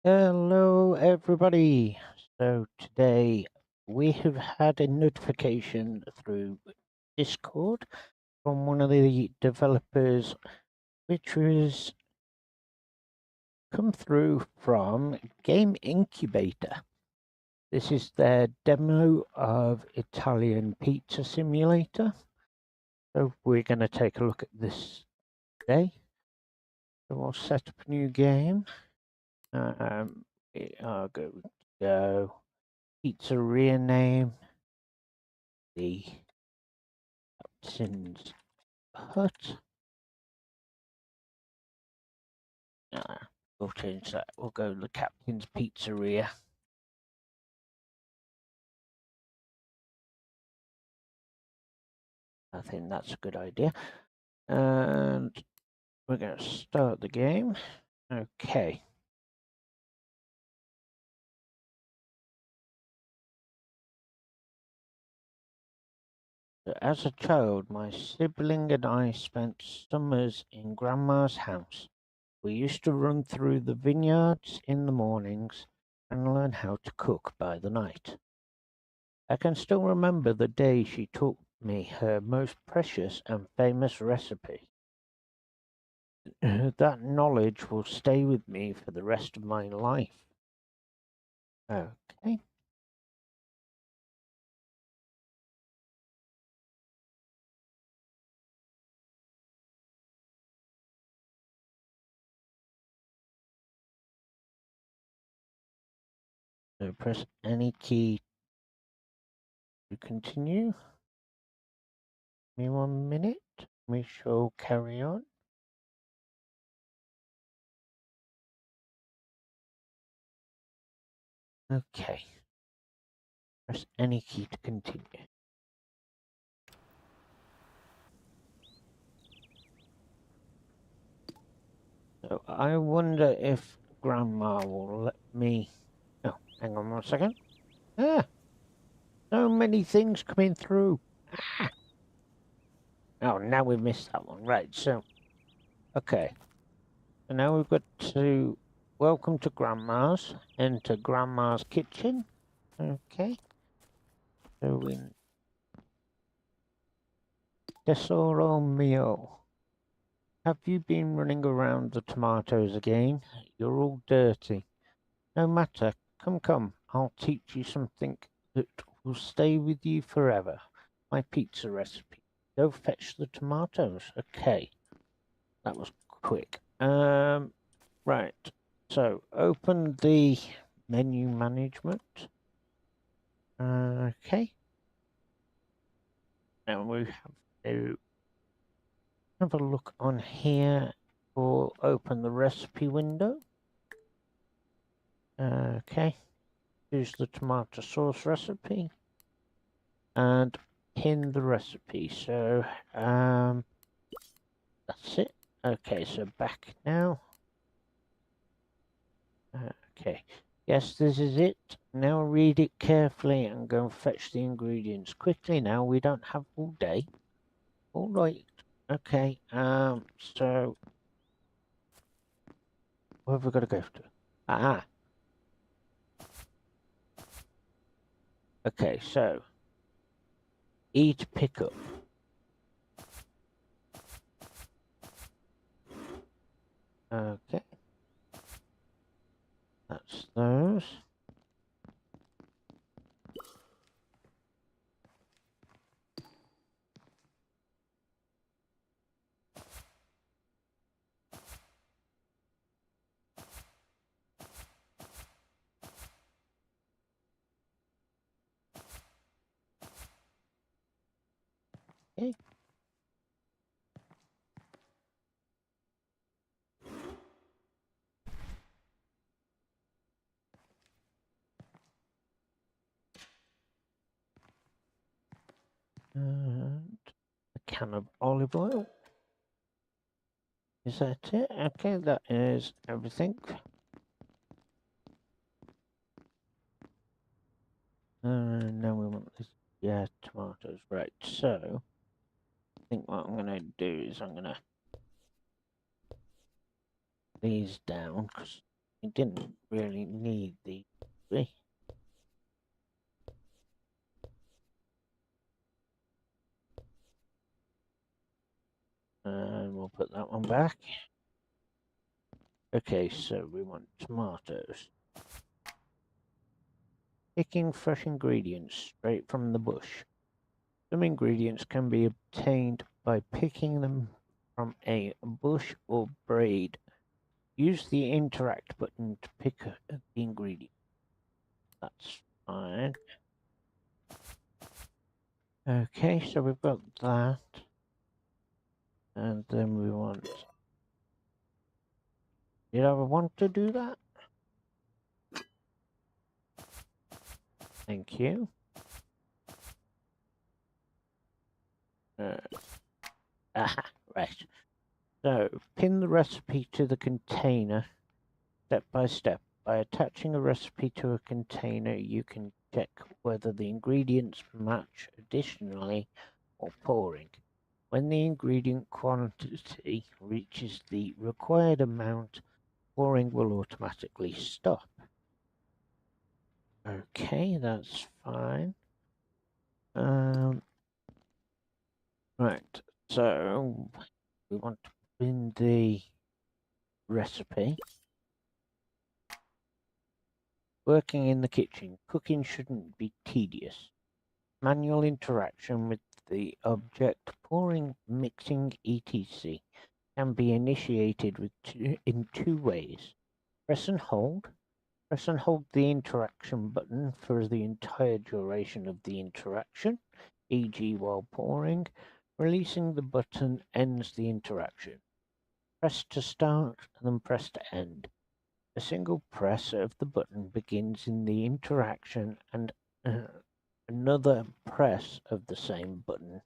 Hello, everybody. So today we have had a notification through Discord from one of the developers, which was come through from Game Incubator. This is their demo of Italian Pizza Simulator. So we're going to take a look at this today. So we'll set up a new game. We are going to go pizzeria name. The Captain's Hut. We'll change that. We'll go to the Captain's Pizzeria. I think that's a good idea. And we're going to start the game. Okay. So as a child, my sibling and I spent summers in Grandma's house. We used to run through the vineyards in the mornings and learn how to cook by the night. I can still remember the day she taught me her most precious and famous recipe. That knowledge will stay with me for the rest of my life. Okay. So press any key to continue. Give me 1 minute. We shall carry on. Okay. Press any key to continue. So I wonder if Grandma will let me... Oh, hang on 1 second. Ah! So many things coming through. Ah! Oh, now we missed that one. Right, so... Okay. So now we've got to... Welcome to Grandma's. Enter Grandma's kitchen. Okay. So we... Tesoro mio. Have you been running around the tomatoes again? You're all dirty. No matter. Come. I'll teach you something that will stay with you forever. My pizza recipe. Go fetch the tomatoes. Okay. That was quick. Right. So open the menu management. Okay. Now we have to have a look on here or open the recipe window. Okay. Choose the tomato sauce recipe and pin the recipe. So that's it. Okay, so back now. Okay. Yes, this is it. Now read it carefully and go and fetch the ingredients quickly. Now we don't have all day. All right. Okay. So where have we got to go to? Ah. Okay. So eat pickup. Okay. That's those. Okay. And a can of olive oil. Is that it? Okay, that is everything. Now we want this. Yeah, tomatoes. Right. So I think what I'm gonna do is I'm gonna these down because You didn't really need these. See? And we'll put that one back. Okay, so we want tomatoes. Picking fresh ingredients straight from the bush. Some ingredients can be obtained by picking them from a bush or braid. Use the interact button to pick the ingredient. That's fine. Okay, so we've got that. And then we want... Did I want to do that? Thank you. Right. So, pin the recipe to the container step by step. By attaching a recipe to a container, you can check whether the ingredients match additionally or pouring. When the ingredient quantity reaches the required amount, pouring will automatically stop. Okay, that's fine. Right, so we want to put in the recipe. Working in the kitchen. Cooking shouldn't be tedious. Manual interaction with the object, pouring, mixing, etc. can be initiated in two ways. Press and hold. Press and hold the interaction button for the entire duration of the interaction, e.g. while pouring. Releasing the button ends the interaction. Press to start, then press to end. A single press of the button begins in the interaction and another press of the same button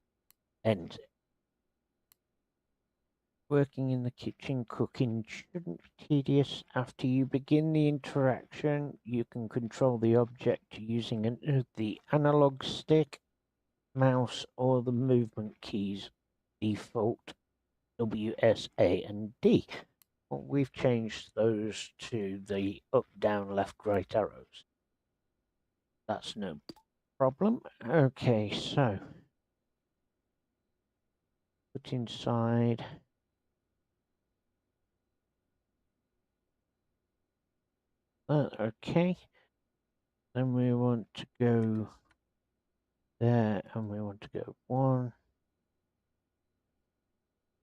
ends it. Working in the kitchen, cooking shouldn't be tedious. After you begin the interaction, you can control the object using the analog stick, mouse, or the movement keys, default W, S, A, and D. Well, we've changed those to the up, down, left, right arrows. That's no problem. Okay, so put inside. Okay. Then we want to go there and we want to go one.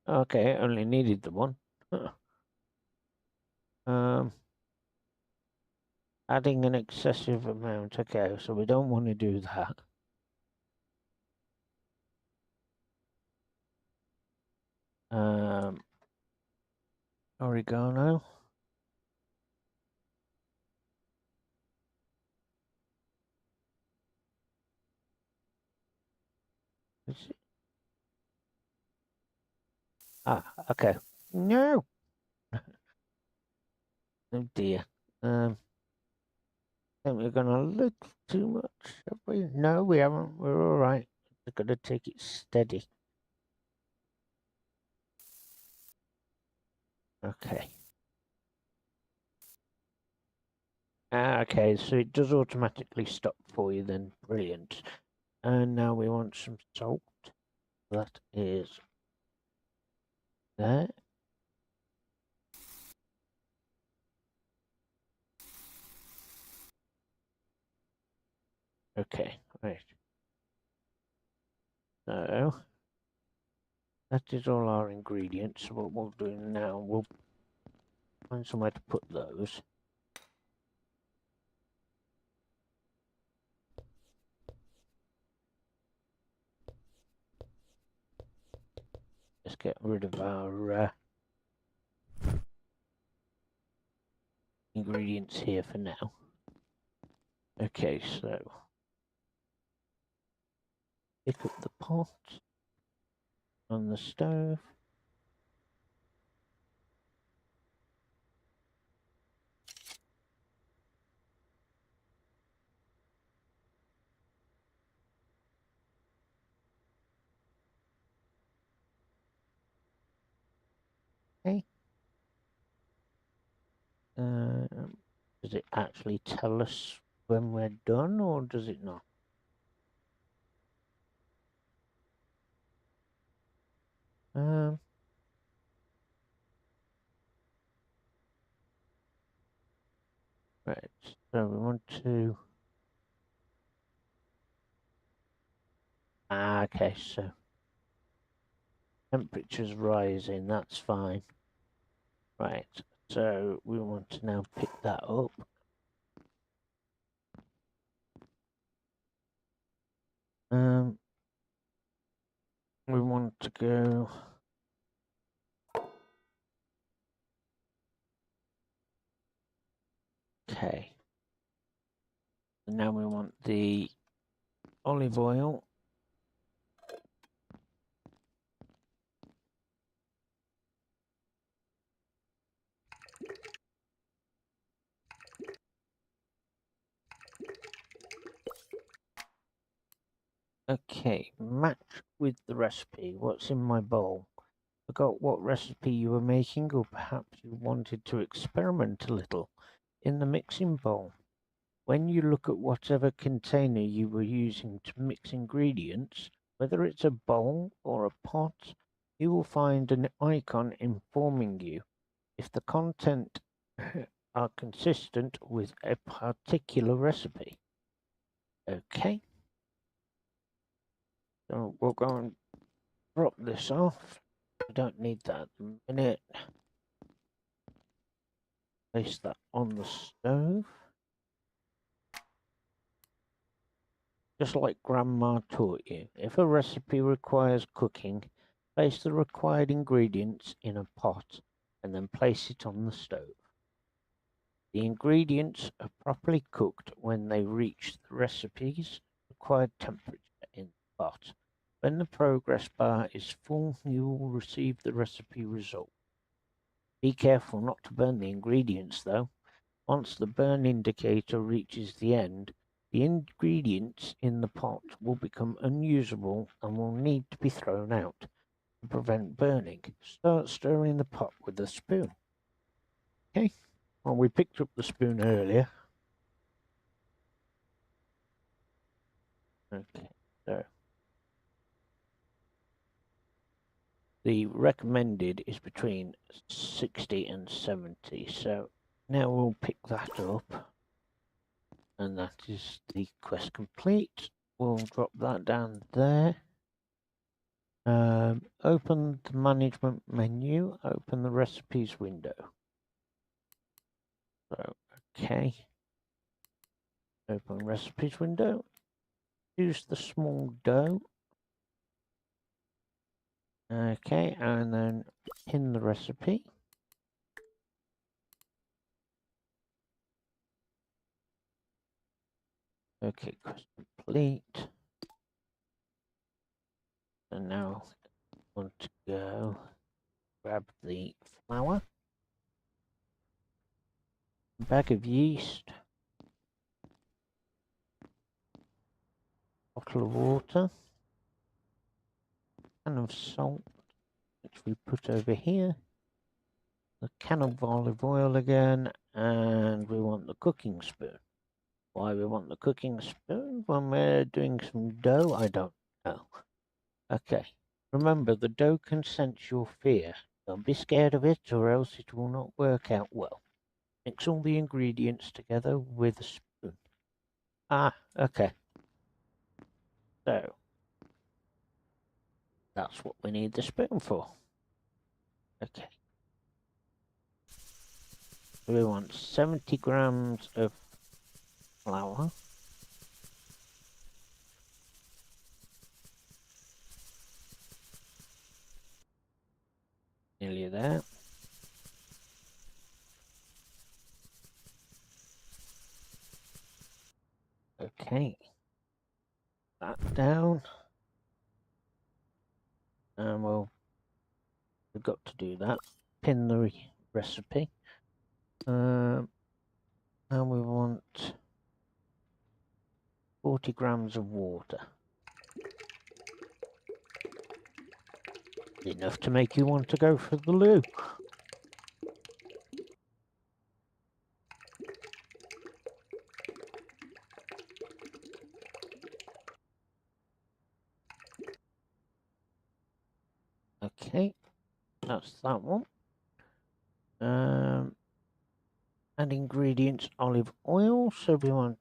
Okay, only needed the one. Adding an excessive amount. Okay, so we don't want to do that. Oregano. Ah, okay. No. Oh dear. Think we're gonna look too much, have we? No, we haven't. We're all right. We're gonna take it steady. Okay. Okay, so it does automatically stop for you then. Brilliant. And now we want some salt. That is there. Okay, right. So that is all our ingredients. What we'll do now, we'll find somewhere to put those. Let's get rid of our ingredients here for now. Okay, so pick up the pot on the stove. Okay. Does it actually tell us when we're done, or does it not? Right, so we want to... okay, so temperature's rising, that's fine. Right, so we want to now pick that up. We want to go... okay. And now we want the olive oil. Okay, match with the recipe. What's in my bowl? Forgot what recipe you were making, or perhaps you wanted to experiment a little in the mixing bowl. When you look at whatever container you were using to mix ingredients, whether it's a bowl or a pot, you will find an icon informing you if the content are consistent with a particular recipe. Okay, so we'll go and drop this off. We don't need that at the minute. Place that on the stove. Just like Grandma taught you, if a recipe requires cooking, place the required ingredients in a pot and then place it on the stove. The ingredients are properly cooked when they reach the recipe's required temperature in the pot. When the progress bar is full, you will receive the recipe result. Be careful not to burn the ingredients though. Once the burn indicator reaches the end, the ingredients in the pot will become unusable and will need to be thrown out. To prevent burning, start stirring the pot with a spoon. Okay, well, we picked up the spoon earlier. Okay, so the recommended is between 60 and 70. So now we'll pick that up. And that is the quest complete. We'll drop that down there. Open the management menu, open the recipes window. So, okay. Open recipes window. Choose the small dough. Okay, and then pin the recipe. Okay, quest complete. And now I want to go grab the flour, bag of yeast, bottle of water, can of salt, which we put over here, the can of olive oil again, and we want the cooking spoon. Why we want the cooking spoon when we're doing some dough, I don't know. Okay, remember the dough can sense your fear. Don't be scared of it or else it will not work out well. Mix all the ingredients together with a spoon. Ah, okay. So, that's what we need the spoon for. Okay. We want 70 grams of flour. Nearly there. Okay. That down. And we've got to do that. Pin the recipe. And we want 40 grams of water. Enough to make you want to go for the loo. That's that one. And ingredients, olive oil. So we want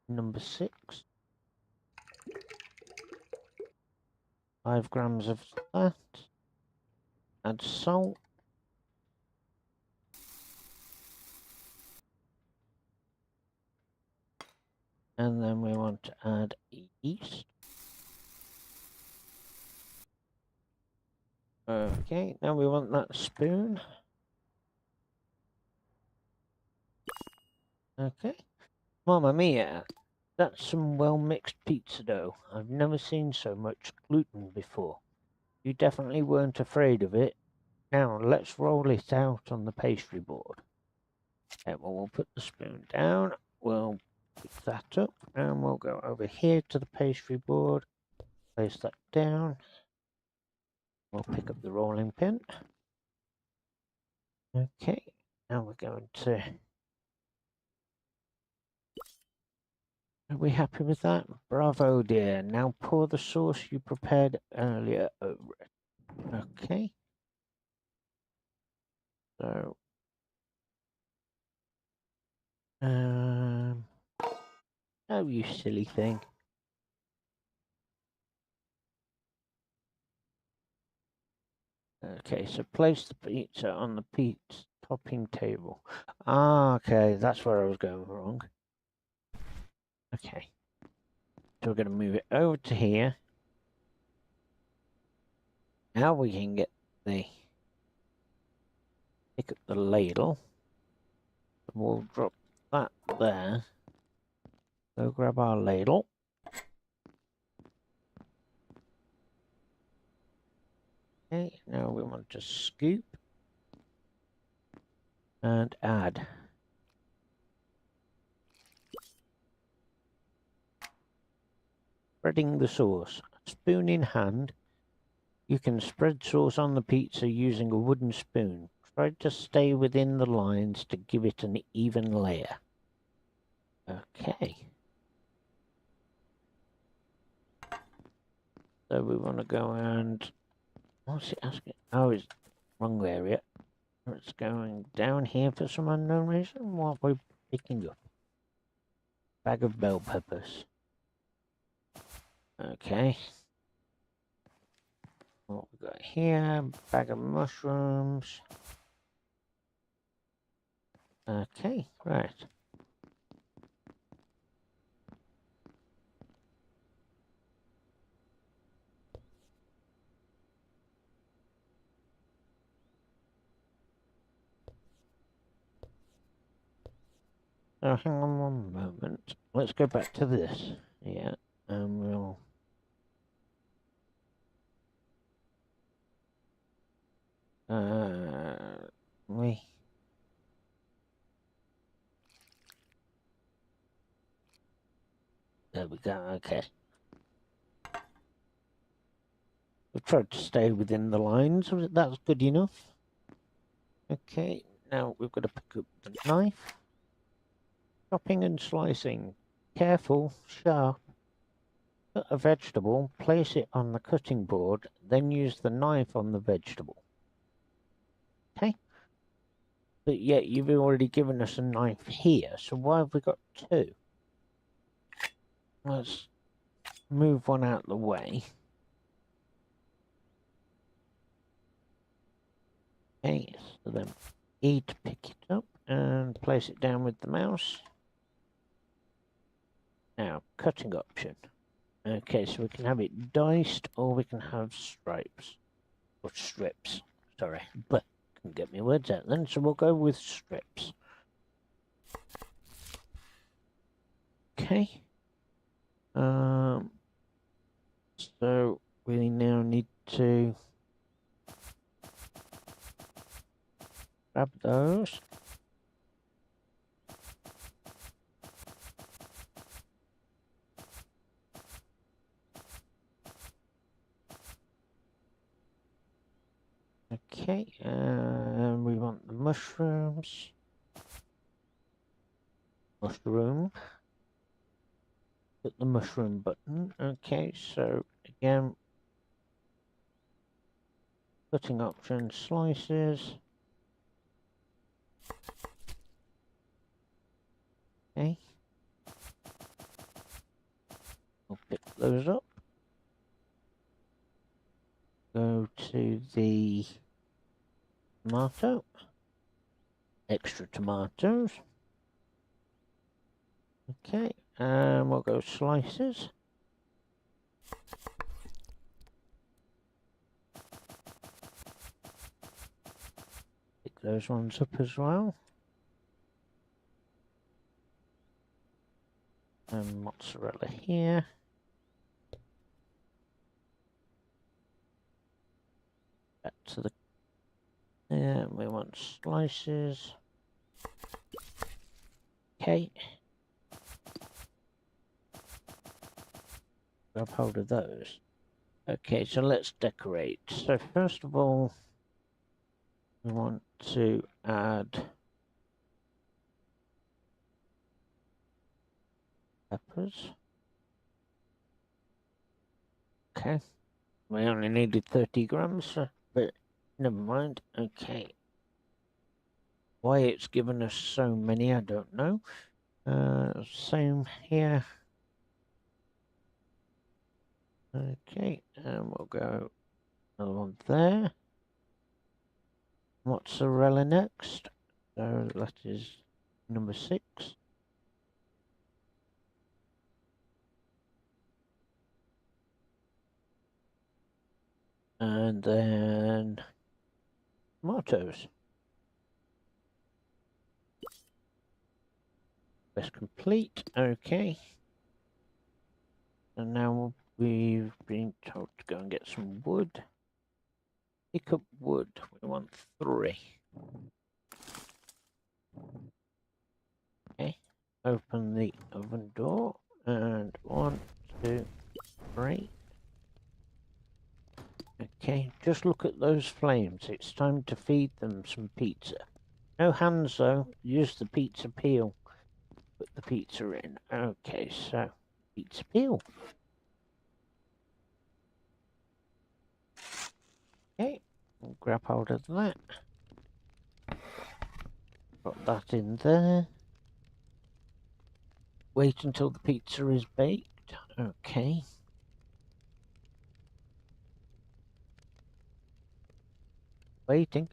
number 6. 5 grams of that. Add salt. And then we want to add yeast. Okay, now we want that spoon. Okay. Mamma mia, that's some well-mixed pizza dough. I've never seen so much gluten before. You definitely weren't afraid of it. Now, let's roll it out on the pastry board. Okay, well, we'll put the spoon down. We'll pick that up, and we'll go over here to the pastry board. Place that down. We'll pick up the rolling pin. Okay, now we're going to... Are we happy with that? Bravo, dear. Now pour the sauce you prepared earlier over it. Okay. So, oh, you silly thing. Okay, so place the pizza on the pizza topping table. Ah, okay, that's where I was going wrong. Okay. So we're going to move it over to here. Now we can get the... pick up the ladle. We'll drop that there. Go grab our ladle. Okay, now we want to scoop and add. Spreading the sauce. Spoon in hand, you can spread sauce on the pizza using a wooden spoon. Try to stay within the lines to give it an even layer. Okay. So we want to go and... what's it asking? Oh, it's wrong area. It's going down here for some unknown reason. What are we picking up? Bag of bell peppers. Okay. What we got here? Bag of mushrooms. Okay, right. Now hang on one moment. Let's go back to this. Yeah, and we'll... we... There we go, okay. We've tried to stay within the lines. That's good enough. Okay, now we've got to pick up the knife. Chopping and slicing. Careful, sharp. Cut a vegetable, place it on the cutting board, then use the knife on the vegetable. Okay? But yet you've already given us a knife here, so why have we got 2? Let's move one out of the way. Okay, so then E to pick it up and place it down with the mouse. Now, cutting option. Okay, so we can have it diced or we can have stripes. Or strips, sorry. But can get my words out then, so we'll go with strips. Okay. So we now need to grab those. Okay, and we want the mushrooms. Mushroom. Hit the mushroom button. Okay, so again, Cutting option, slices. Okay. We'll pick those up. Go to the tomato. Extra tomatoes. Okay, and we'll go slices. Pick those ones up as well. And mozzarella here. Back to the... we want slices. Okay. Grab hold of those. Okay, so let's decorate. So first of all, we want to add peppers. Okay. We only needed 30 grams, but never mind. Okay. Why it's given us so many, I don't know. Same here. Okay, and we'll go another one there. Mozzarella next. So that is number 6. And then tomatoes. That's complete. Okay. And now we've been told to go and get some wood. Pick up wood. We want 3. Okay. Open the oven door. And 1, 2, 3. Okay, just look at those flames. It's time to feed them some pizza. No hands though. Use the pizza peel. Put the pizza in. Okay, so pizza peel. Okay, we'll grab hold of that. Put that in there. Wait until the pizza is baked. Okay. Waiting.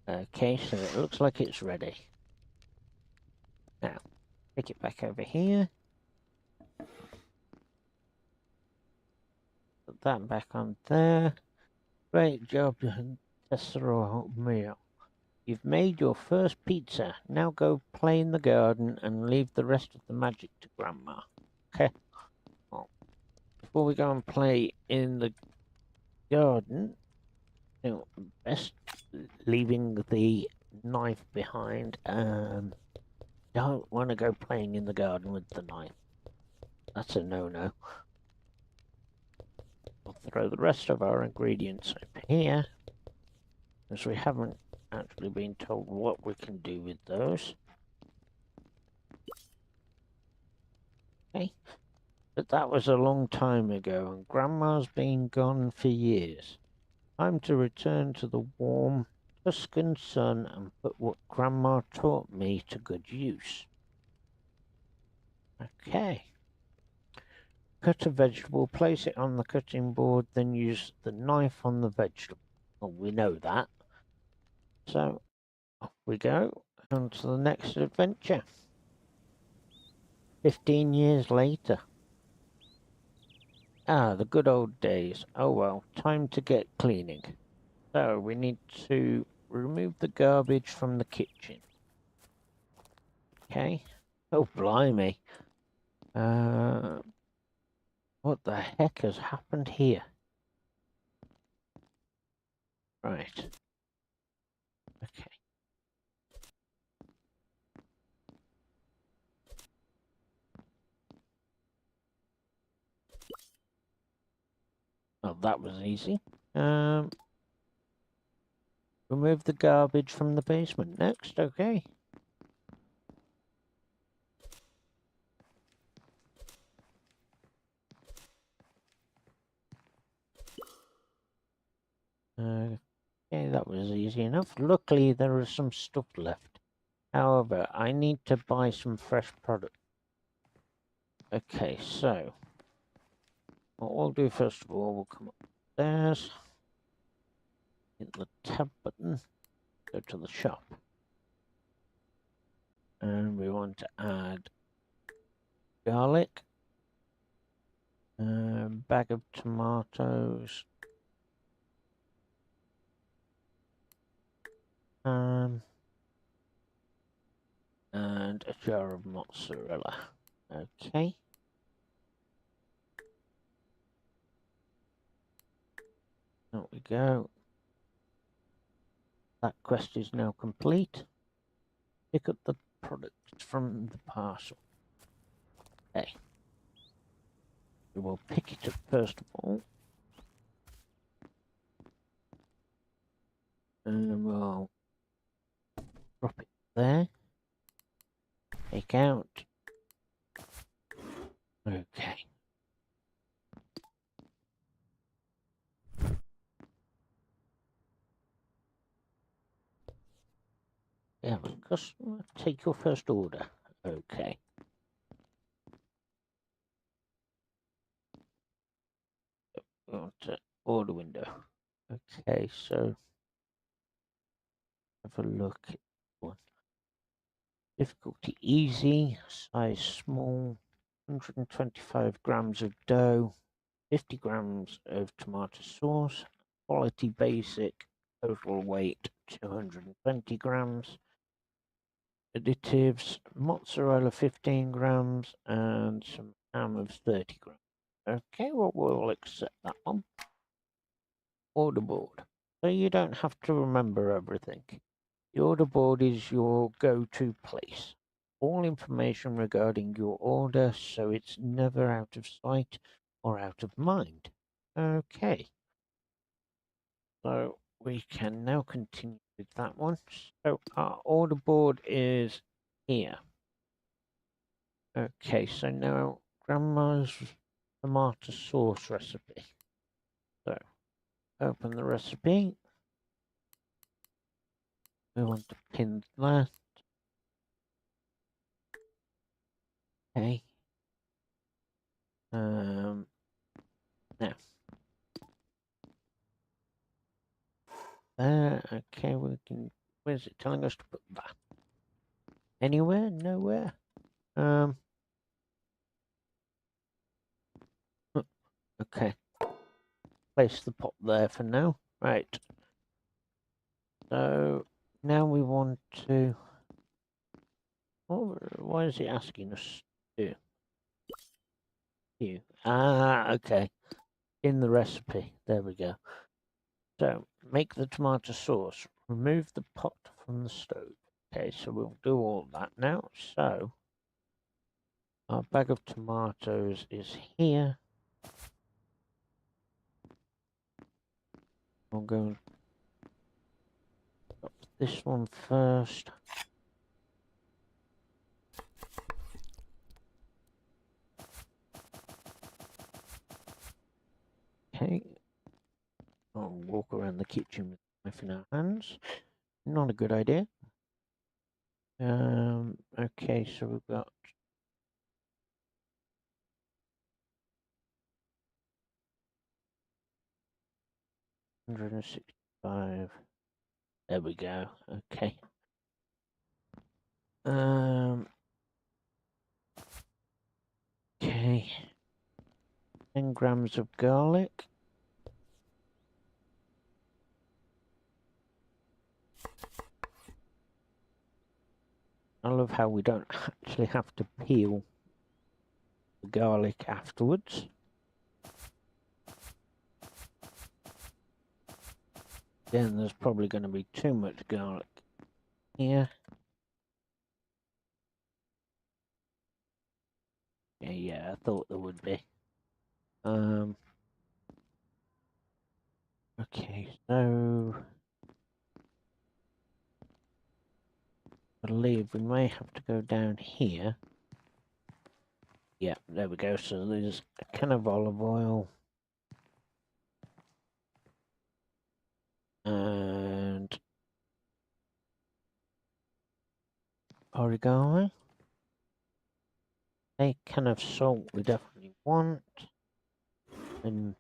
Okay, so it looks like it's ready. Now, take it back over here. Put that back on there. Great job, Tesoro meal. You've made your first pizza. Now go play in the garden and leave the rest of the magic to Grandma. Okay. Well, before we go and play in the garden, you know, best leaving the knife behind. Don't want to go playing in the garden with the knife. That's a no-no. We'll throw the rest of our ingredients up here, as we haven't actually been told what we can do with those. Okay. But that was a long time ago, and Grandma's been gone for years. Time to return to the warm Tuscan sun and put what Grandma taught me to good use. Okay. Cut a vegetable, place it on the cutting board, then use the knife on the vegetable. Well, we know that. So, off we go, on to the next adventure. 15 years later. Ah, the good old days. Oh well, time to get cleaning. So, we need to remove the garbage from the kitchen. Okay. Oh, blimey. What the heck has happened here? Right. Okay. Oh, that was easy. Remove the garbage from the basement next. Okay. Okay, that was easy enough. Luckily, there is some stuff left. However, I need to buy some fresh product. Okay, so what we'll do first of all, we'll come upstairs, hit the tab button, go to the shop, and we want to add garlic, bag of tomatoes, and a jar of mozzarella. Okay. There we go. That quest is now complete. Pick up the product from the parcel. Okay. We will pick it up first of all. And we'll drop it there. Take out. Okay. We have a customer. Take your first order. Okay. We want to order window. Okay, so have a look at one. Difficulty easy, size small, 125 grams of dough, 50 grams of tomato sauce, quality basic, total weight 220 grams, additives, mozzarella 15 grams, and some ham of 30 grams. Okay, well, we'll accept that one. Order board. So you don't have to remember everything. The order board is your go-to place. All information regarding your order, so it's never out of sight or out of mind. Okay. So we can now continue with that one. So our order board is here. Okay, so now Grandma's tomato sauce recipe. So open the recipe. We want to pin that. Okay. Now. Okay, we can. Where's it telling us to put that? Anywhere? Nowhere? Okay. Place the pot there for now. Right. So now we want to. Oh, why is it asking us to? Okay. In the recipe. There we go. So make the tomato sauce. Remove the pot from the stove. Okay, so we'll do all that now. So our bag of tomatoes is here. We'll go up this one first. Okay. I'll walk around the kitchen with a knife in our hands. Not a good idea. Okay, so we've got 165. There we go. Okay. Okay. 10 grams of garlic. I love how we don't actually have to peel the garlic afterwards. Then there's probably going to be too much garlic here. Yeah, I thought there would be. Okay, so I believe we may have to go down here. Yeah, there we go. So there's a can of olive oil. And origami. A can of salt we definitely want. And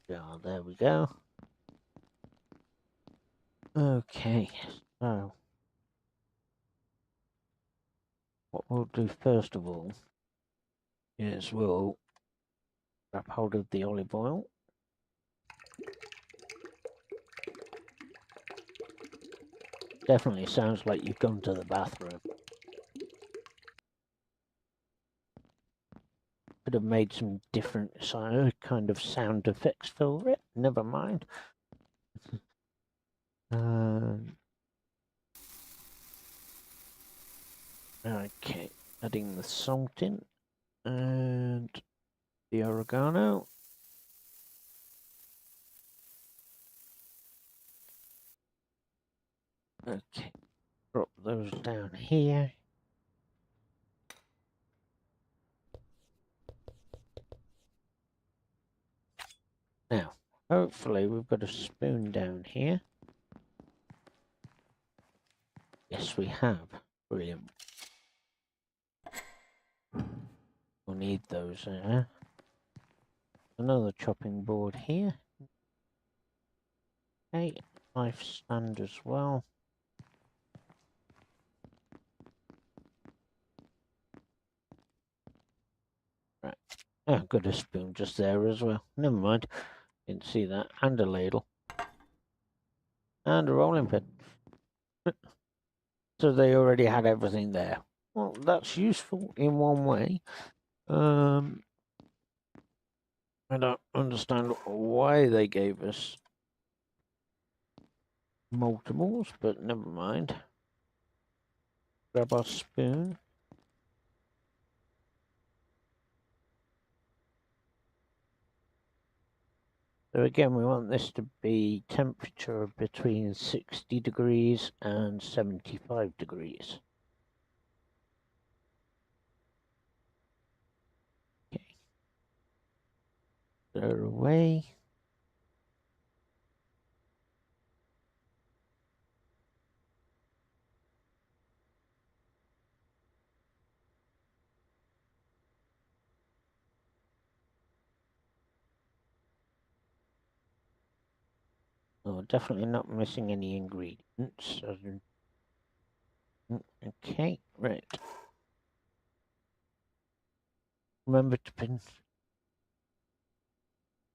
yeah, there we go. Okay, so what we'll do first of all is we'll grab hold of the olive oil. Definitely sounds like you've gone to the bathroom. Could have made some different kind of sound effects for it. Never mind. Okay, adding the salt in and the oregano. Okay, drop those down here. Now, hopefully we've got a spoon down here. Yes, we have. Brilliant. We'll need those there. Another chopping board here. Okay, knife stand as well. Right. Oh, got a spoon just there as well. Never mind. Didn't see that. And a ladle. And a rolling pin. So they already had everything there. Well, that's useful in one way. I don't understand why they gave us multiples, but never mind. Grab our spoon. So again, we want this to be temperature between 60 degrees and 75 degrees. Okay. Throw away. Oh, definitely not missing any ingredients. Okay, right. Remember to pin.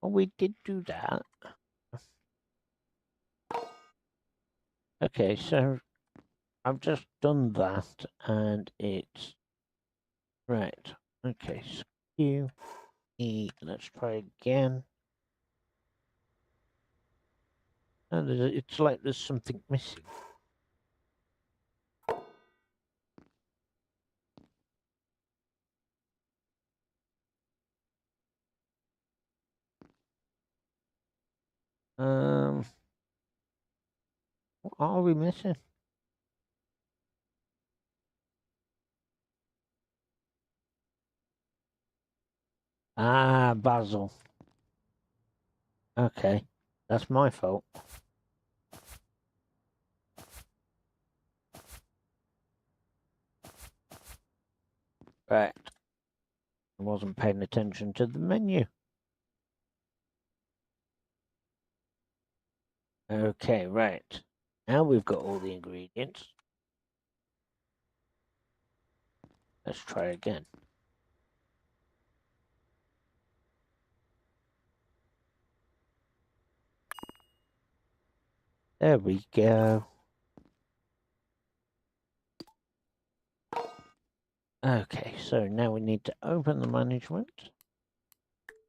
Oh, we did do that. Okay, so I've just done that and it's right. Okay, skew E. Let's try again. And it's like there's something missing. What are we missing? Ah, basil. Okay, that's my fault. Right. I wasn't paying attention to the menu. Okay, right. Now we've got all the ingredients. Let's try again. There we go. Okay, so now we need to open the management,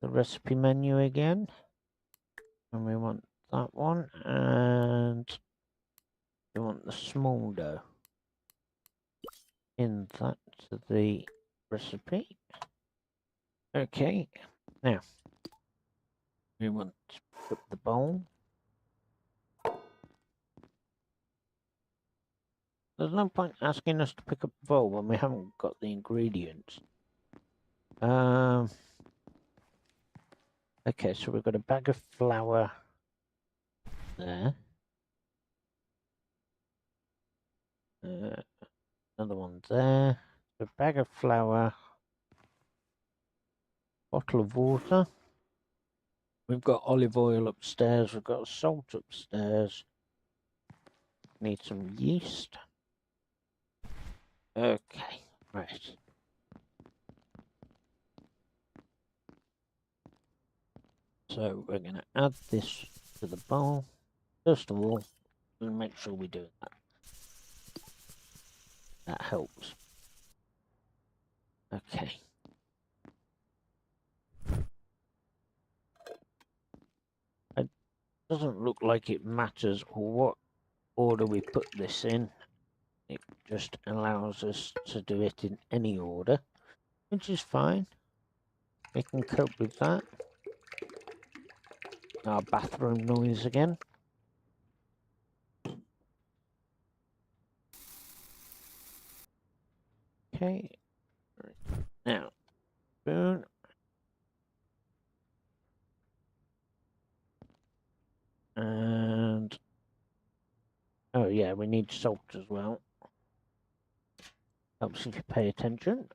the recipe menu again, and we want that one, and we want the small dough in that to the recipe. Okay, now we want to put the bowl. There's no point asking us to pick up the bowl when we haven't got the ingredients. Okay, so we've got a bag of flour there. Another one there. A bag of flour. Bottle of water. We've got olive oil upstairs. We've got salt upstairs. Need some yeast. Okay, right. So we're going to add this to the bowl. First of all, we'll make sure we do that. That helps. Okay. It doesn't look like it matters what order we put this in. It just allows us to do it in any order, which is fine. We can cope with that. Our bathroom noise again. Okay. Now, spoon. And oh yeah, we need salt as well. Helps if you pay attention.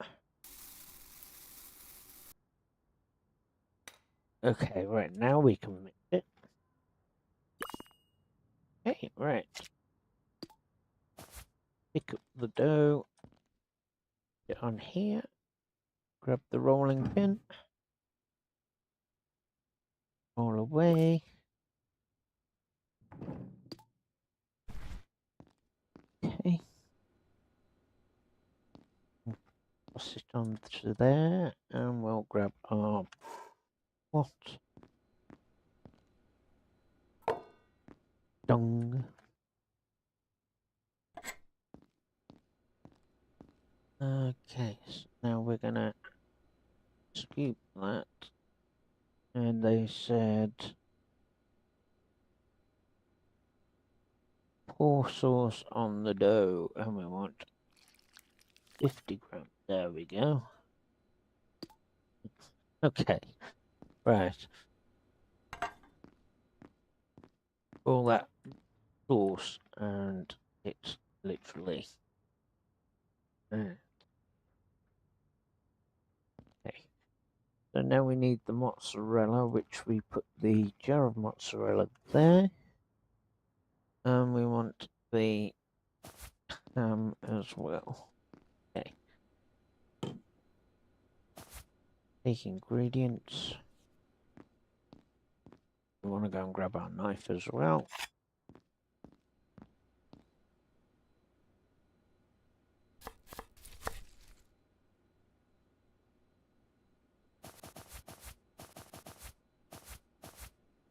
Okay, right, now we can mix it. Okay, right. Pick up the dough. Get on here. Grab the rolling pin. Roll away. Okay. Toss it onto there, and we'll grab our pot. Dong. Okay, so now we're gonna scoop that. And they said pour sauce on the dough, and we want 50 grams. There we go. Okay, right. All that sauce, and it's literally. Okay. So now we need the mozzarella, which we put the jar of mozzarella there. And we want the ham as well. Okay. Take ingredients. We want to go and grab our knife as well.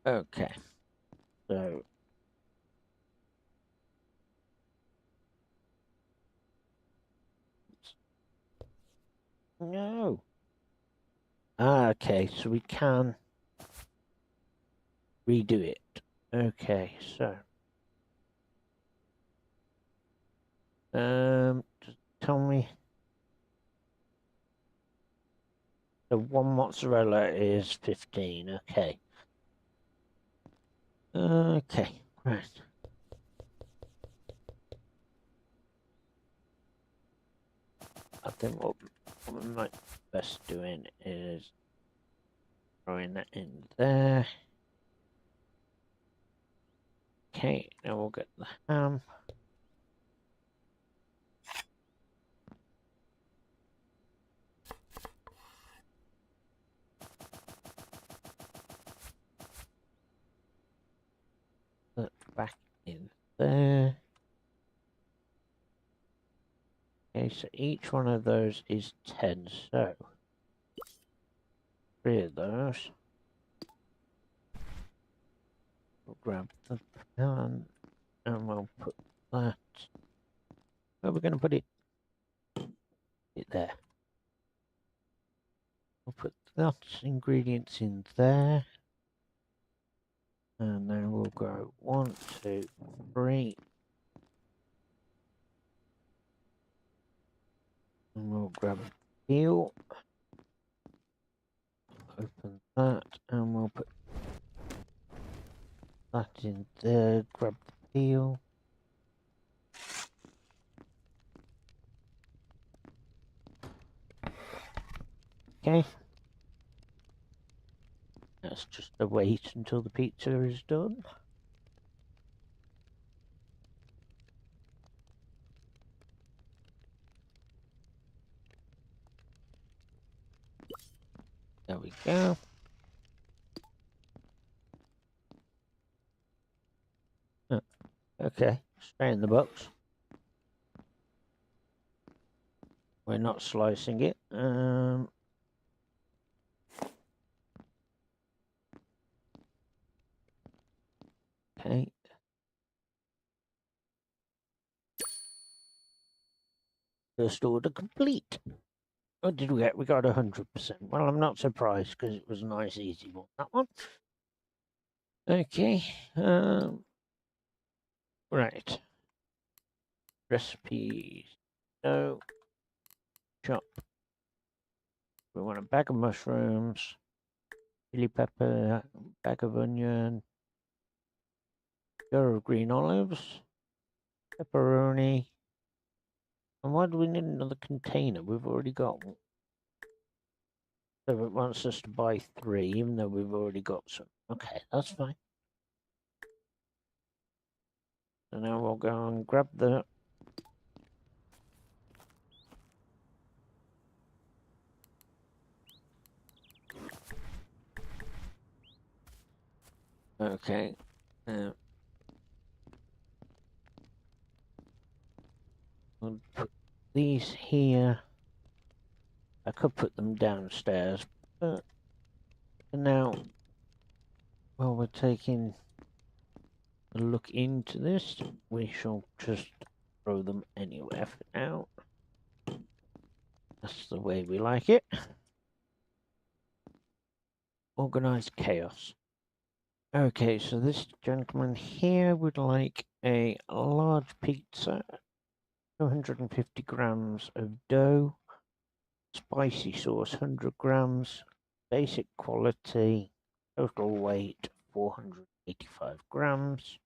Okay. So no. Okay, so we can redo it. Okay, so just tell me. The one mozzarella is 15. Okay. Okay, right. I think what we might be best doing is throwing that in there. Okay, now we'll get the ham. Put back in there. Okay, so each one of those is 10, so 3 of those. We'll grab the pan and we'll put that. Where are we going to put it? It there. We'll put that ingredients in there. And then we'll go 1, 2, 3. And we'll grab a peel. Open that and we'll put that in there. Grab the peel. Okay. Let's just wait until the pizza is done. There we go. Oh, okay, stay in the box. We're not slicing it. Okay. First order complete. What did we get? We got 100%. Well, I'm not surprised because it was a nice, easy one, that one. Okay. Right. Recipes. No. Chop. We want a bag of mushrooms, chili pepper, bag of onion, jar of green olives, pepperoni. And why do we need another container? We've already got one. So it wants us to buy 3, even though we've already got some. Okay, that's fine. So now we'll go and grab the... Okay. We'll put these here. I could put them downstairs, but for now, while we're taking a look into this, we shall just throw them anywhere for now. That's the way we like it. Organized chaos. Okay, so this gentleman here would like a large pizza, 250 grams of dough, spicy sauce 100 grams, basic quality, total weight 485 grams,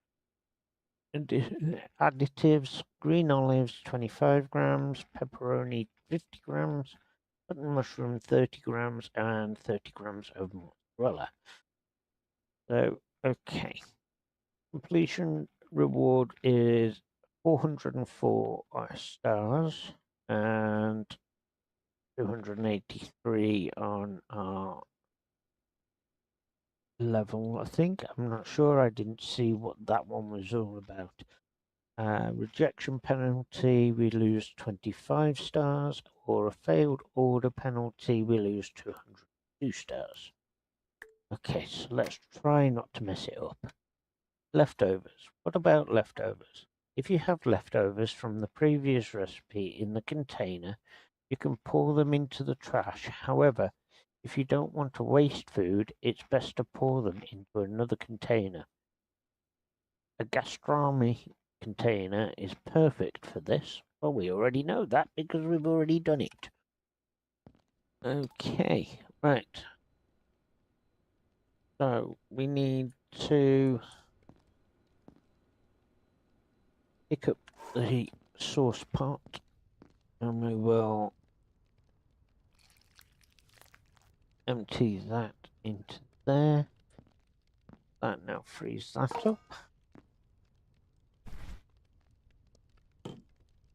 additives, green olives 25 grams, pepperoni 50 grams, button mushroom 30 grams, and 30 grams of mozzarella. So, okay. Completion reward is 404 stars and 283 on our level, I think. I'm not sure. I didn't see what that one was all about. Rejection penalty, we lose 25 stars, or a failed order penalty, we lose 202 stars. Okay, so let's try not to mess it up. Leftovers. What about leftovers? If you have leftovers from the previous recipe in the container, you can pour them into the trash. However, if you don't want to waste food, it's best to pour them into another container. A gastronomy container is perfect for this. Well, we already know that because we've already done it. Okay, right. So we need to pick up the sauce pot and we will empty that into there. That now frees that up.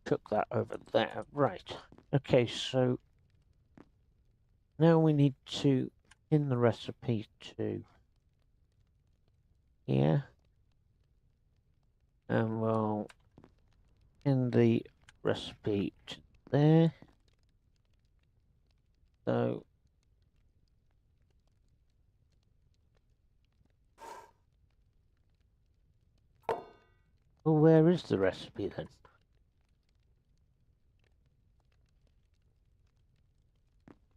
Cook that over there. Right. Okay, so now we need to pin the recipe to here. And we'll pin the recipe to there. So well, where is the recipe then?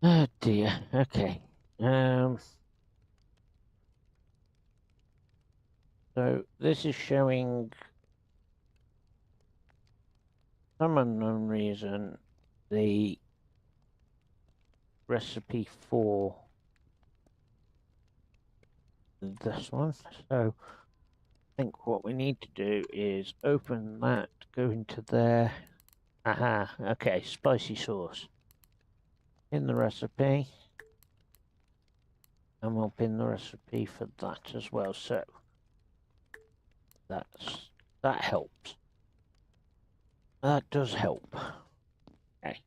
Oh dear. Okay. So this is showing some unknown reason the recipe for this one. So I think what we need to do is open that, go into there. Aha, okay, spicy sauce. In the recipe. And we'll pin the recipe for that as well. So that helps. That does help. Okay.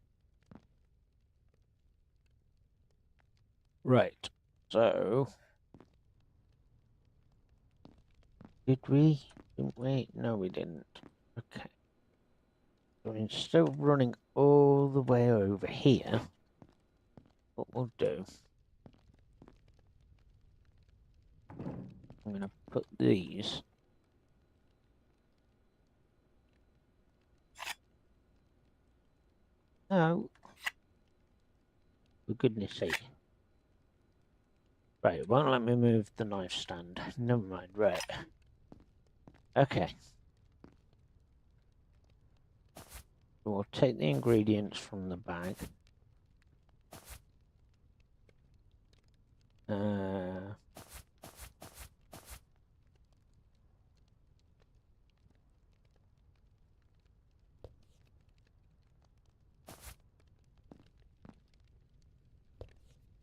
Right. So did we? Didn't we? No, we didn't. Okay. So instead of running all the way over here, what we'll do, I'm going to put these. No. For goodness sake. Right, it won't let me move the knife stand. Never mind, right. Okay. We'll take the ingredients from the bag.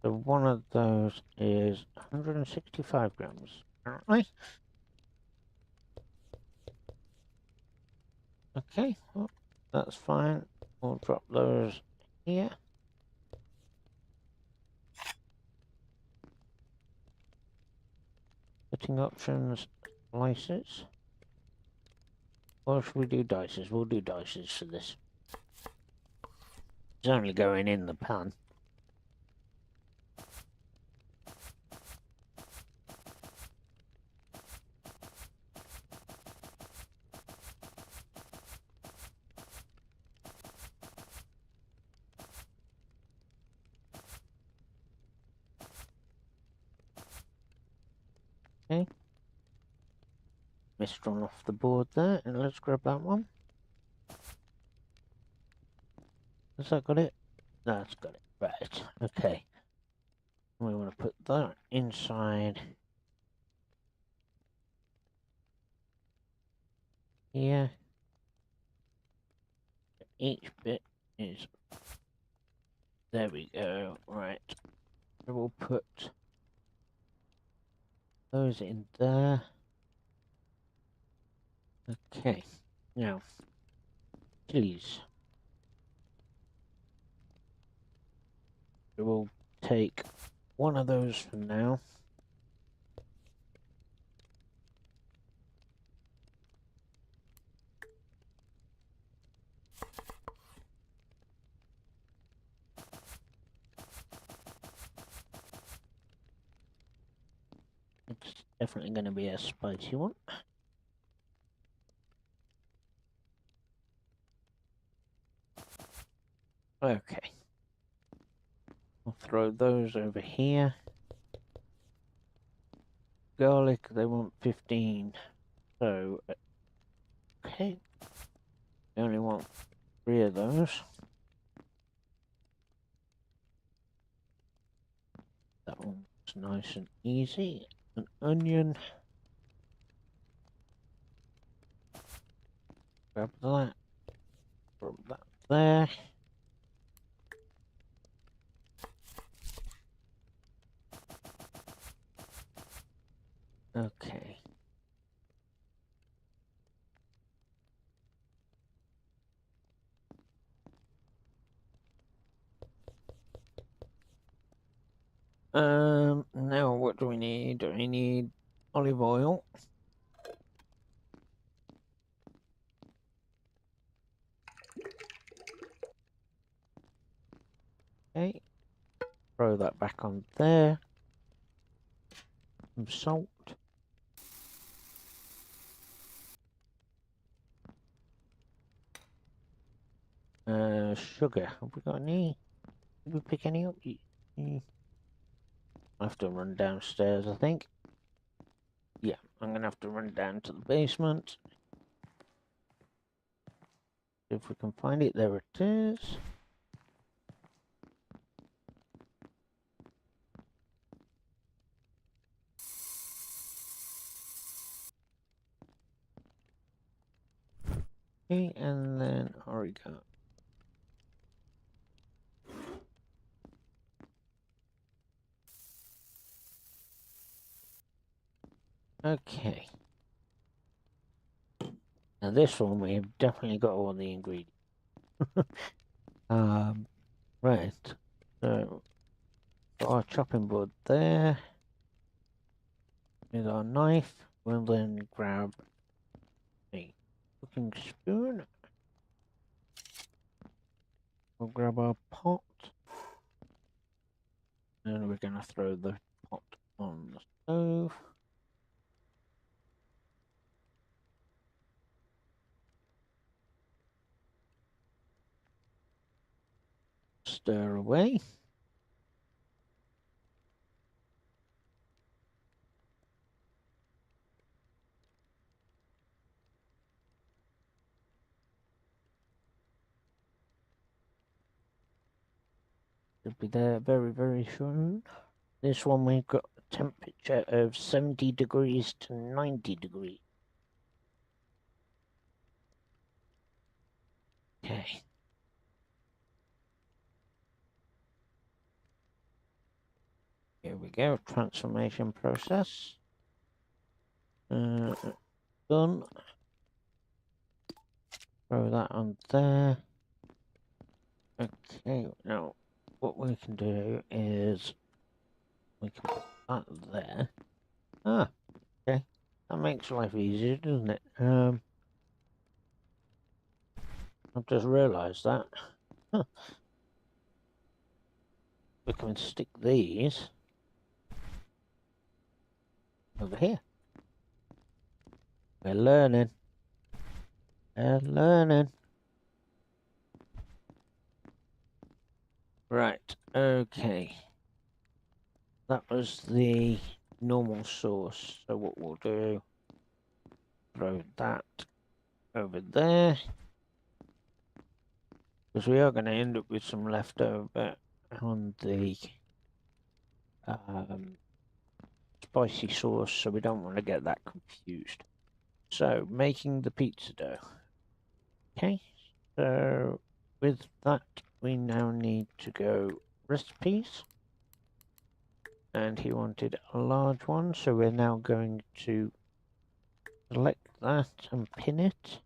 So one of those is 165 grams, apparently. Okay, well, that's fine. We'll drop those here. Cutting options, slices. Or should we do dices? We'll do dices for this. It's only going in the pan. Okay. Missed one off the board there, and let's grab that one. Has that got it? That's got it. Right, okay. We want to put that inside here. Each bit is... There we go. Right. So we'll put those in there. Okay. Now, chilies. We'll take one of those for now. It's definitely going to be a spicy one. Okay. We'll throw those over here. Garlic, they want 15. So, okay. We only want 3 of those. That one's nice and easy. An onion. Grab that. Grab that there. Okay. Now what do we need? I need olive oil. Okay. Throw that back on there. Some salt. Sugar. Have we got any? Did we pick any up? I have to run downstairs, I think. Yeah, I'm gonna have to run down to the basement. If we can find it, there it is. Okay, and then oregano. Okay. Now this one we've definitely got all the ingredients. Right. So got our chopping board there. With our knife, we'll then grab a cooking spoon. We'll grab our pot. And we're gonna throw the pot on the stove. Stir away. Should be there very, very soon. This one we've got a temperature of 70 degrees to 90 degrees. Okay. Here we go, transformation process. Done. Throw that on there. Okay, now what we can do is we can put that there. Ah, okay. That makes life easier, doesn't it? I've just realised that. Huh. We can stick these over here. We're learning. We're learning. Right, okay. That was the normal sauce. So what we'll do, throw that over there. Because we are going to end up with some leftover on the spicy sauce, so we don't want to get that confused. So, making the pizza dough. Okay, so with that, we now need to go recipes. And he wanted a large one, so we're now going to select that and pin it.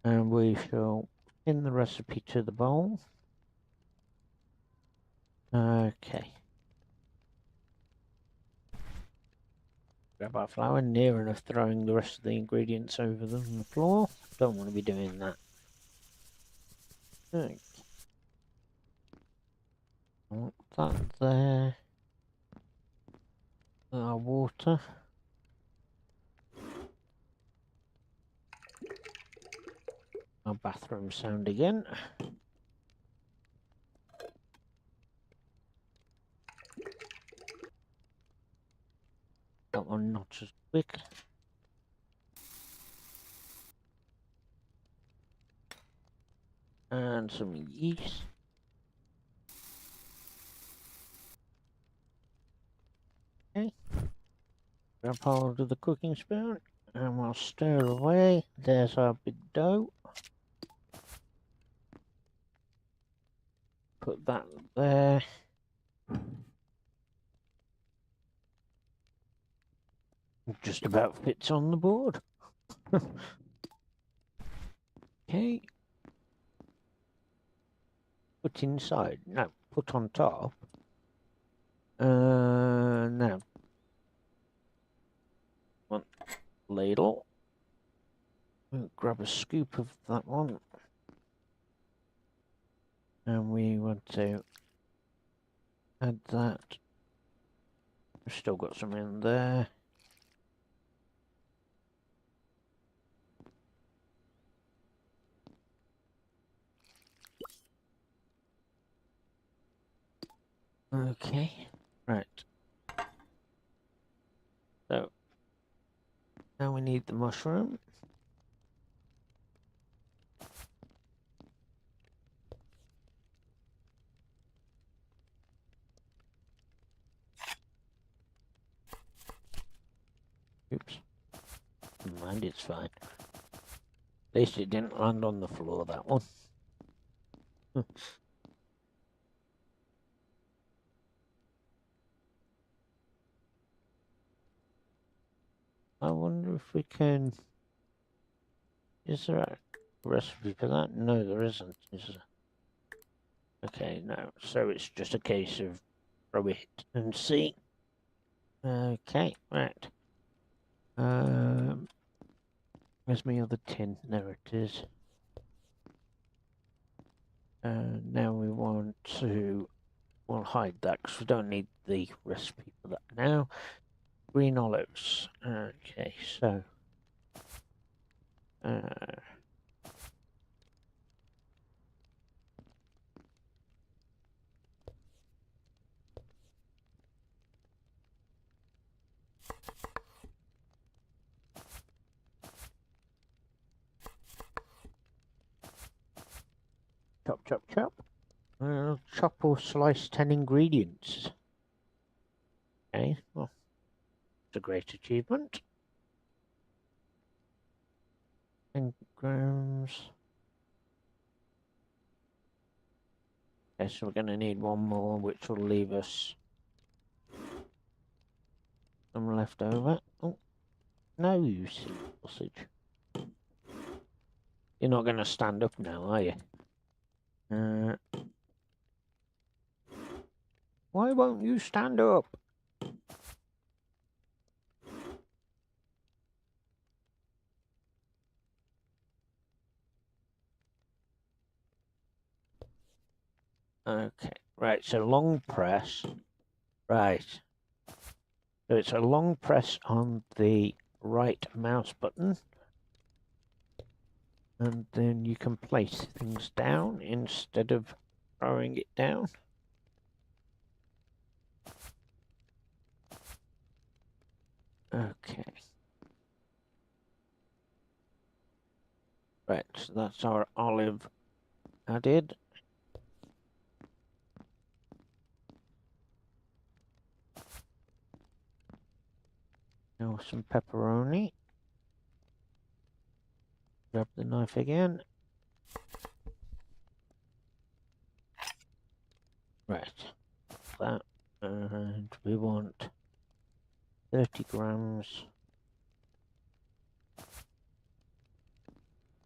And we shall pin the recipe to the bowl. Okay. Grab our flour, near enough throwing the rest of the ingredients over them on the floor. Don't want to be doing that. Okay. Want that there. Our water. Our bathroom sound again. That one not as quick. And some yeast. Okay. Grab hold of the cooking spoon and we'll stir away. There's our big dough. Put that there. Just about fits on the board. Okay. Put inside. No, put on top. Now. One ladle. We'll grab a scoop of that one. And we want to add that. We've still got some in there. Okay, right. So, now we need the mushroom. Oops. Never mind, it's fine. At least it didn't land on the floor, that one. I wonder if we can... Is there a recipe for that? No, there isn't. Is there? Okay, no. So it's just a case of throw it and see. Okay, right. Where's my other tin? There it is. Now we want to... We'll hide that because we don't need the recipe for that now. Green olives. Okay, so... chop, chop, chop. Chop or slice 10 ingredients. Okay, well, it's a great achievement. 10 grams. Okay, so we're going to need one more, which will leave us some left over. Oh, no, you silly sausage. You're not going to stand up now, are you? Why won't you stand up? Okay, right, so long press. Right. So it's a long press on the right mouse button. And then you can place things down instead of throwing it down. Okay. Right, so that's our olive added. Now some pepperoni. Grab the knife again. Right, that. And we want 30 grams.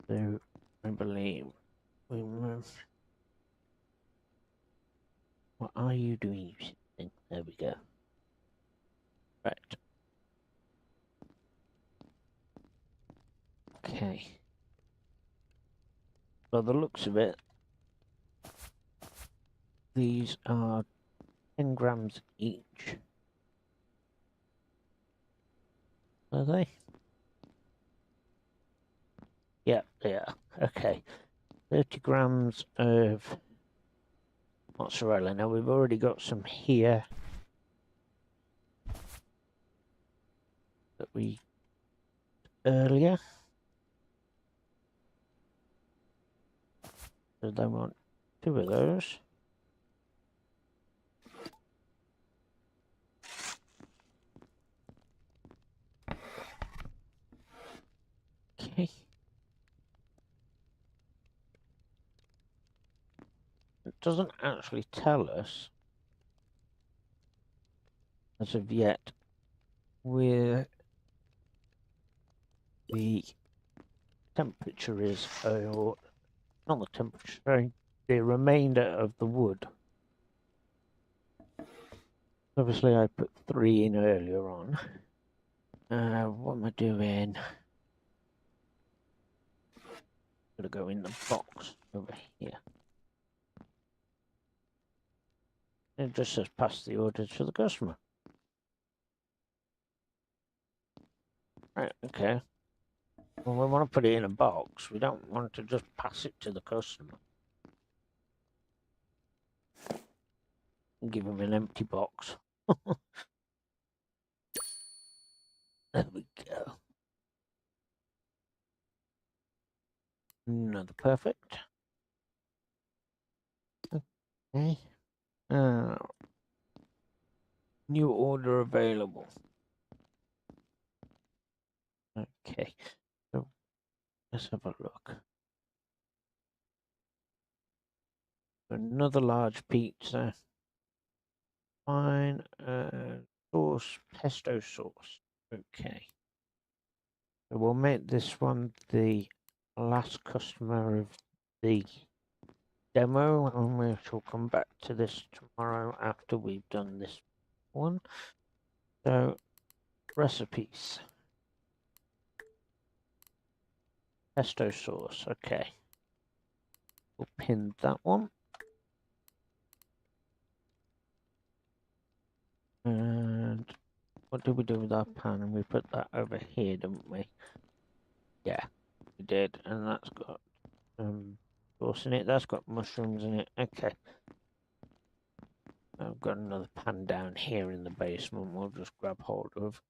So I believe we move. What are you doing? There we go. Right. Okay. By the looks of it, these are 10 grams each. Are they? Yeah, they are. Okay. 30 grams of mozzarella. Now we've already got some here that we earlier. So they want 2 of those. Okay. It doesn't actually tell us as of yet where the temperature is, or not the temperature, sorry, the remainder of the wood. Obviously I put 3 in earlier on. What am I doing? Gotta go in the box over here. It just says pass the order to the customer. Right, okay. Well, we want to put it in a box. We don't want to just pass it to the customer. And give him an empty box. There we go. Another perfect. Okay. New order available. Okay. So let's have a look. Another large pizza. Fine. Sauce, pesto sauce. Okay. So we'll make this one the last customer of the demo, and we shall come back to this tomorrow after we've done this one. So, recipes. Pesto sauce, okay. We'll pin that one. And what did we do with our pan? And we put that over here, didn't we? Yeah, we did. And that's got sauce in it. That's got mushrooms in it. Okay. I've got another pan down here in the basement. We'll just grab hold of.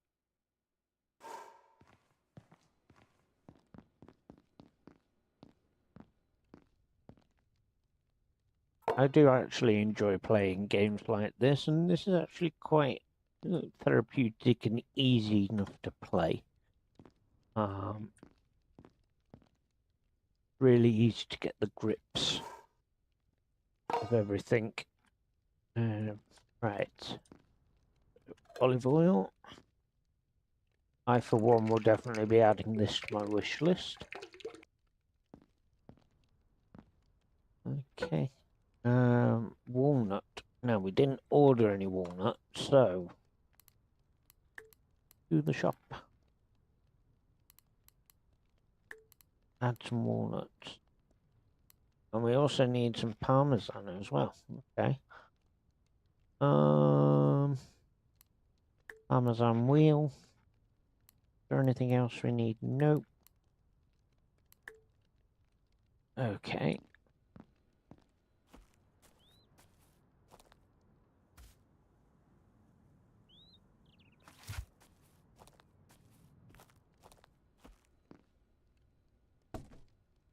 I do actually enjoy playing games like this, and this is actually quite therapeutic and easy enough to play. Really easy to get the grips of everything. Right, olive oil. I, for one, will definitely be adding this to my wish list. Okay. Walnut. No, we didn't order any walnut, so to the shop. Add some walnuts. And we also need some parmesan as well. Okay. Parmesan wheel. Is there anything else we need? Nope. Okay.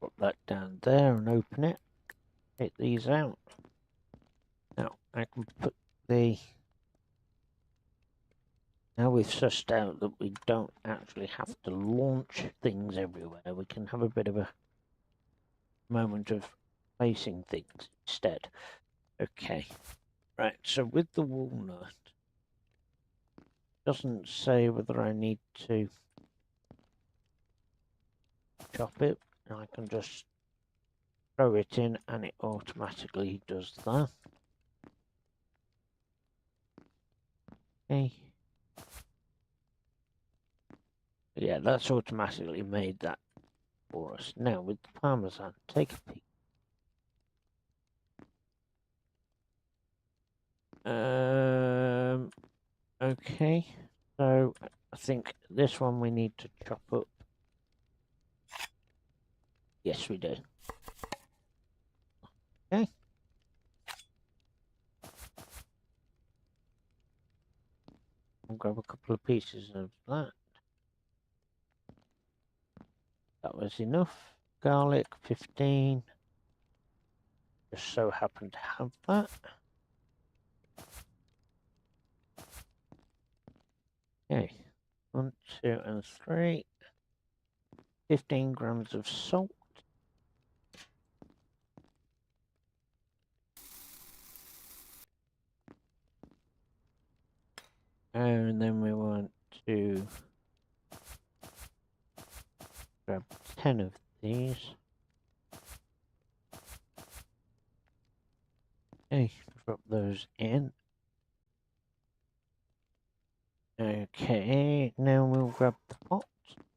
Put that down there and open it. Take these out. Now I can put the. Now we've sussed out that we don't actually have to launch things everywhere. We can have a bit of a moment of placing things instead. Okay. Right, so with the walnut, doesn't say whether I need to chop it. I can just throw it in and it automatically does that. Okay. Yeah, that's automatically made that for us. Now with the parmesan, take a peek. Okay. So I think this one we need to chop up. Yes, we do. Okay. I'll grab a couple of pieces of that. That was enough. Garlic, 15. Just so happen to have that. Okay. 1, 2, and 3. 15 grams of salt. And then we want to grab 10 of these. Okay, drop those in. Okay, now we'll grab the pot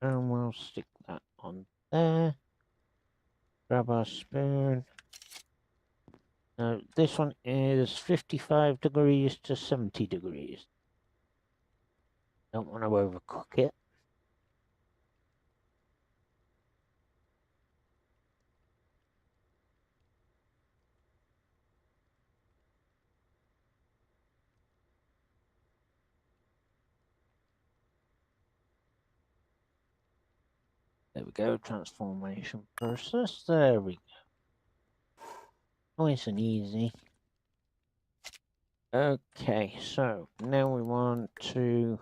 and we'll stick that on there. Grab our spoon. Now, this one is 55 degrees to 70 degrees. Don't want to overcook it. There we go, transformation process. There we go. Nice and easy. Okay, so now we want to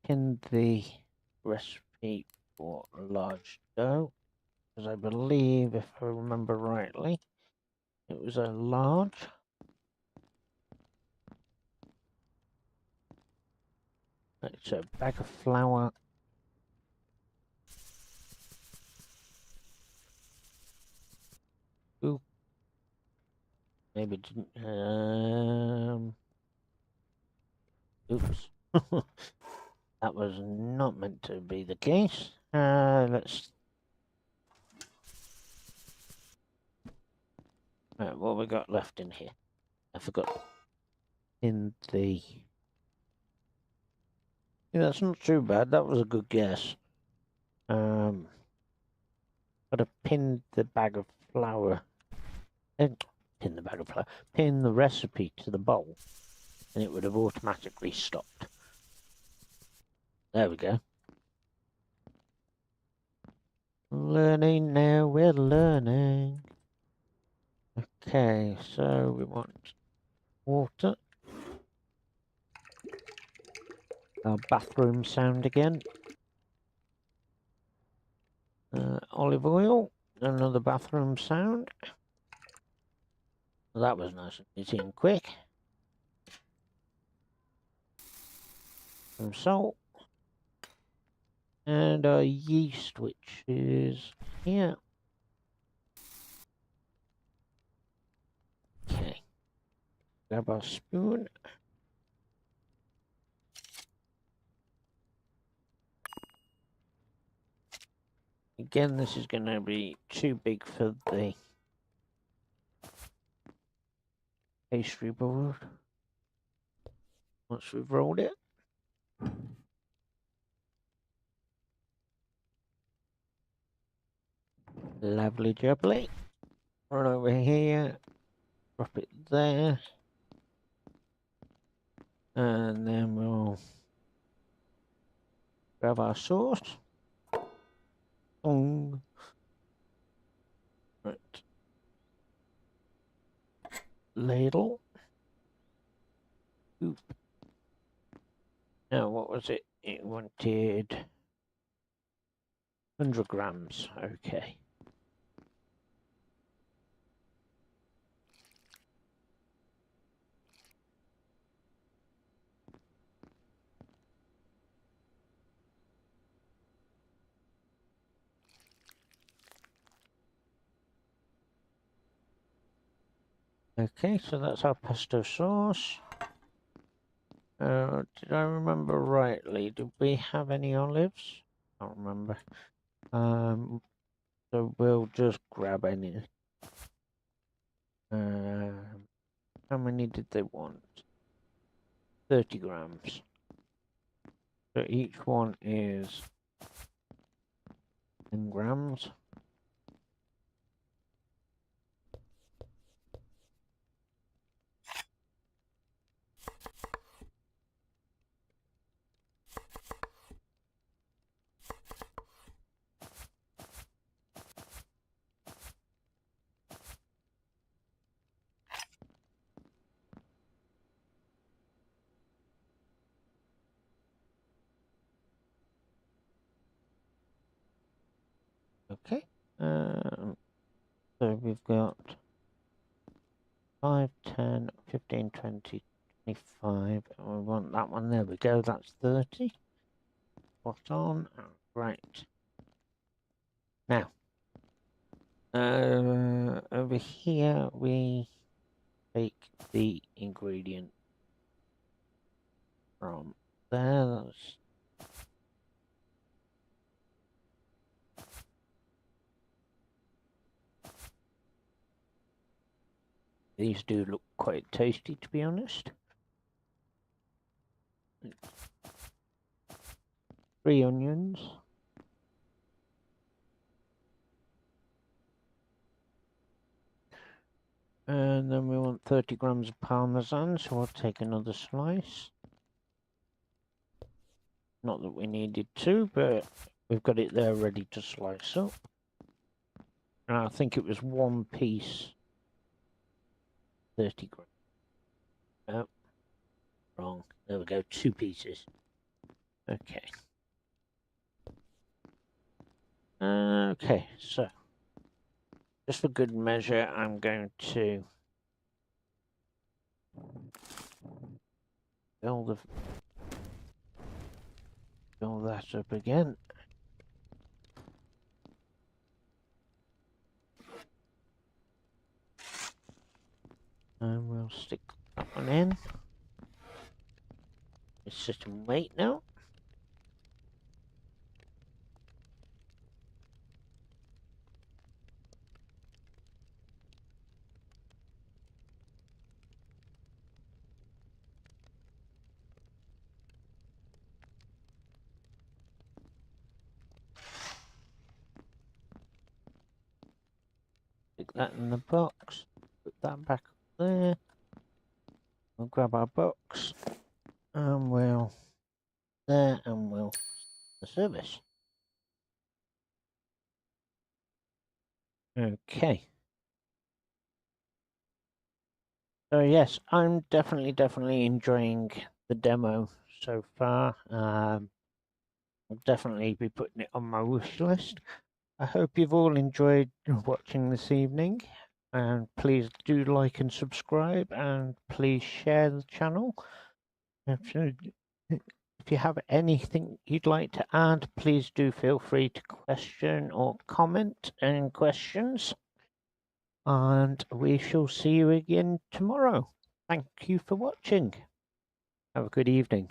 pin the recipe for large dough, because I believe, if I remember rightly, it was a large. Right, so bag of flour. Ooh. Maybe it didn't. Oops. That was not meant to be the case. Let's. Right, what we got left in here? I forgot. In the. Yeah, that's not too bad. That was a good guess. But I pinned the bag of flour. Pin the bag of flour. Pin the recipe to the bowl, and it would have automatically stopped. There we go. Learning now, we're learning. Okay, so we want water. Our bathroom sound again. Olive oil, another bathroom sound. Well, that was nice and easy and quick. Some salt. And our yeast, which is here. Okay. Grab our spoon. Again, this is going to be too big for the pastry board. Once we've rolled it. Lovely jubbly. Run over here. Drop it there. And then we'll grab our sauce. Right. Ladle. Oop. Now, what was it? It wanted 100 grams. Okay. Okay, so that's our pesto sauce. Did I remember rightly? Did we have any olives? I don't remember. So we'll just grab any. How many did they want? 30 grams. So each one is 10 grams. Okay. So we've got 5, 10, 15, 20, 25. And we want that one. There we go. That's 30. Spot on. Right. Now, over here we take the ingredient from there. These do look quite tasty, to be honest. 3 onions. And then we want 30 grams of parmesan, so I'll take another slice. Not that we needed to, but we've got it there ready to slice up. And I think it was 1 piece, 30 grams. Oh, wrong. There we go, 2 pieces. Okay. Okay, so just for good measure, I'm going to fill the Fill that up again. And we'll stick that one in. Just sit and wait now. Stick that in the box. Put that back up there. We'll grab our box. And we'll there and we'll the service. Okay. So yes, I'm definitely enjoying the demo so far. I'll definitely be putting it on my wish list. I hope you've all enjoyed watching this evening, and please do like and subscribe, and please share the channel. If you have anything you'd like to add, please do feel free to question or comment any questions. And we shall see you again tomorrow. Thank you for watching. Have a good evening.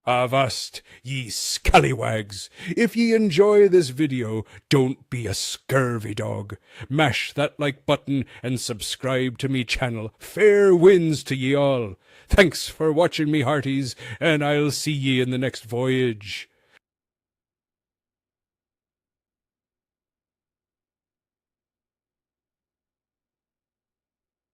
Avast, ye scallywags! If ye enjoy this video, don't be a scurvy dog. Mash that like button and subscribe to me channel. Fair winds to ye all. Thanks for watching me hearties, and I'll see ye in the next voyage.